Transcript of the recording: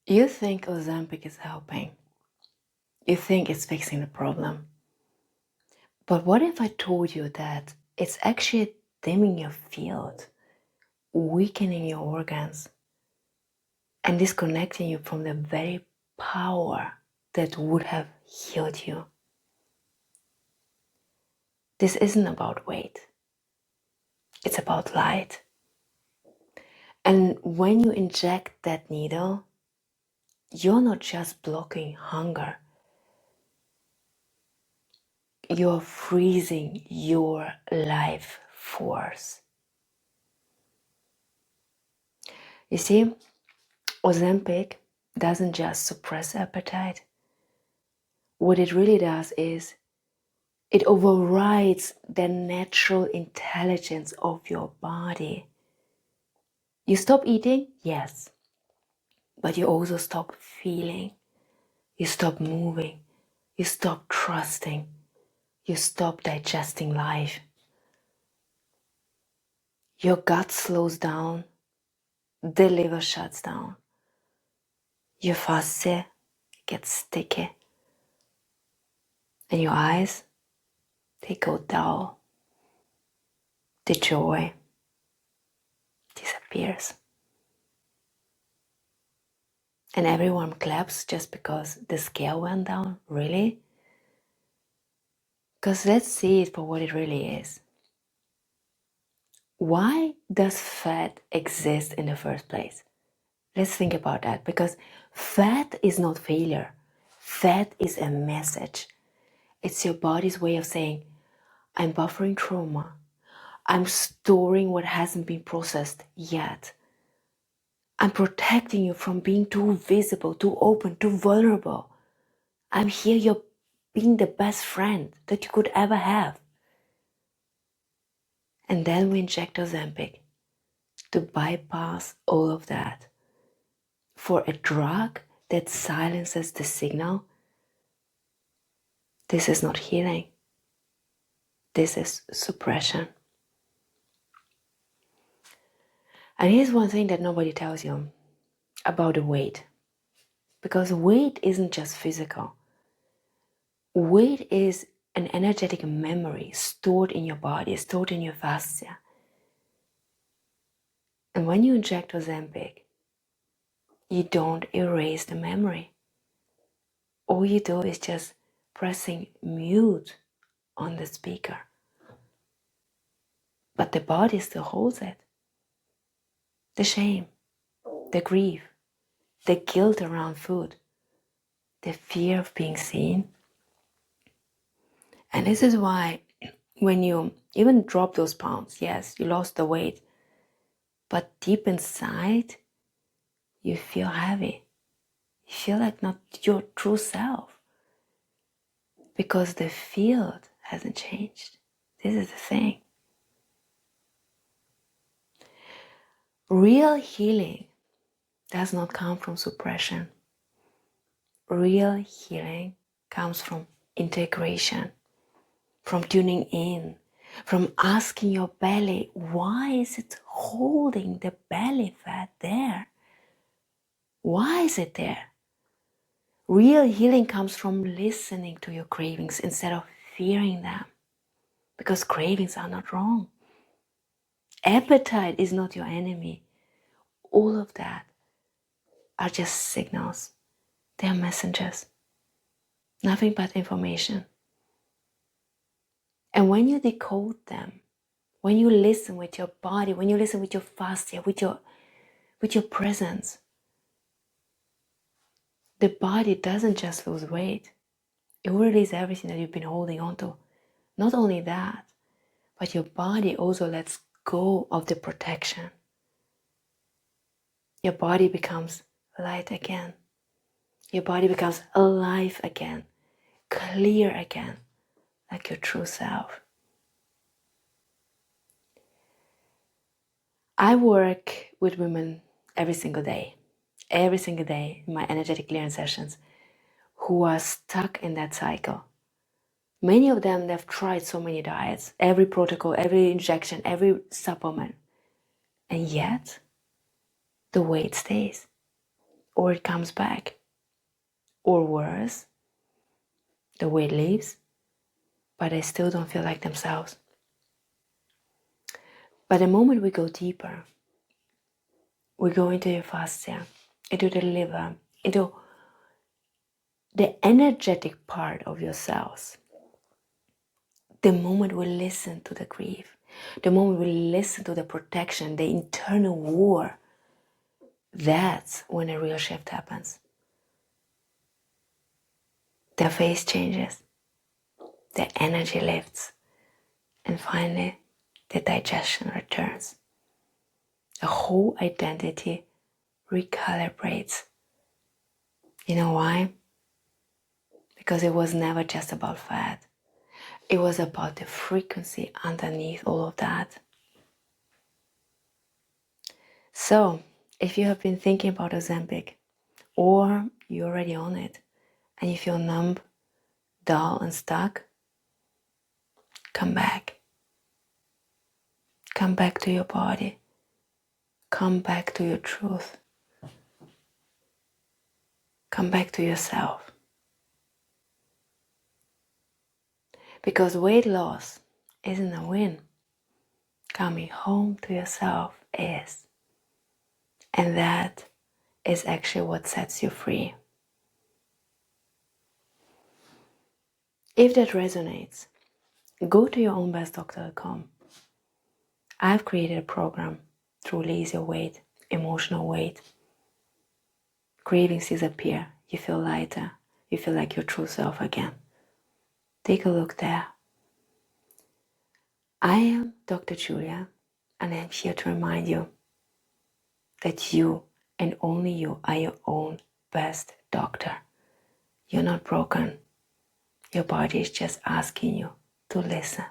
You think Ozempic is helping. You think it's fixing the problem. But what if I told you that it's actually dimming your field, weakening your organs, and disconnecting you from the very power that would have healed you? This isn't about weight. It's about light. And when you inject that needle, you're not just blocking hunger. You're freezing your life force. You see, Ozempic doesn't just suppress appetite. What it really does is it overrides the natural intelligence of your body. You stop eating, yes, but you also stop feeling. You stop moving. You stop trusting. You stop digesting life. Your gut slows down. The liver shuts down. Your fascia gets sticky. And your eyes, they go dull. The joy disappears. And everyone claps just because the scale went down? Really? Because let's see it for what it really is. Why does fat exist in the first place? Let's think about that, because fat is not failure. Fat is a message. It's your body's way of saying, I'm buffering trauma. I'm storing what hasn't been processed yet. I'm protecting you from being too visible, too open, too vulnerable. I'm here, you're being the best friend that you could ever have. And then we inject Ozempic to bypass all of that for a drug that silences the signal. This is not healing. This is suppression. And here's one thing that nobody tells you about the weight. Because weight isn't just physical. Weight is an energetic memory stored in your body, stored in your fascia. And when you inject Ozempic, you don't erase the memory. All you do is just pressing mute on the speaker. But the body still holds it. The shame, the grief, the guilt around food, the fear of being seen. And this is why when you even drop those pounds, yes, you lost the weight, but deep inside, you feel heavy. You feel like not your true self because the field hasn't changed. This is the thing. Real healing does not come from suppression. Real healing comes from integration, from tuning in, from asking your belly, why is it holding the belly fat there? Why is it there? Real healing comes from listening to your cravings instead of fearing them, because cravings are not wrong. Appetite is not your enemy. All of that are just signals. They are messengers. Nothing but information. And when you decode them, when you listen with your body, when you listen with your fascia, with your presence, the body doesn't just lose weight. It will release everything that you've been holding on to. Not only that, but your body also lets go of the protection. Your body becomes light again. Your body becomes alive again, clear again, like your true self. I work with women every single day in my energetic clearance sessions, who are stuck in that cycle. Many of them, they've tried so many diets, every protocol, every injection, every supplement, and yet the weight stays. or it comes back. Or worse, the weight leaves, but they still don't feel like themselves. But the moment we go deeper, we go into your fascia, into the liver, into the energetic part of your cells. The moment we listen to the grief, the moment we listen to the protection, the internal war, that's when a real shift happens. The face changes, the energy lifts, and finally, the digestion returns. The whole identity recalibrates. You know why? Because it was never just about fat. It was about the frequency underneath all of that. So, if you have been thinking about Ozempic, or you're already on it, and you feel numb, dull, and stuck, come back. Come back to your body. Come back to your truth. Come back to yourself. Because weight loss isn't a win. Coming home to yourself is. And that is actually what sets you free. If that resonates, go to yourownbestdoctor.com. I've created a program to release your weight, emotional weight. Cravings disappear. You feel lighter. You feel like your true self again. Take a look there. I am Dr. Julia, and I'm here to remind you that you and only you are your own best doctor. You're not broken. Your body is just asking you to listen.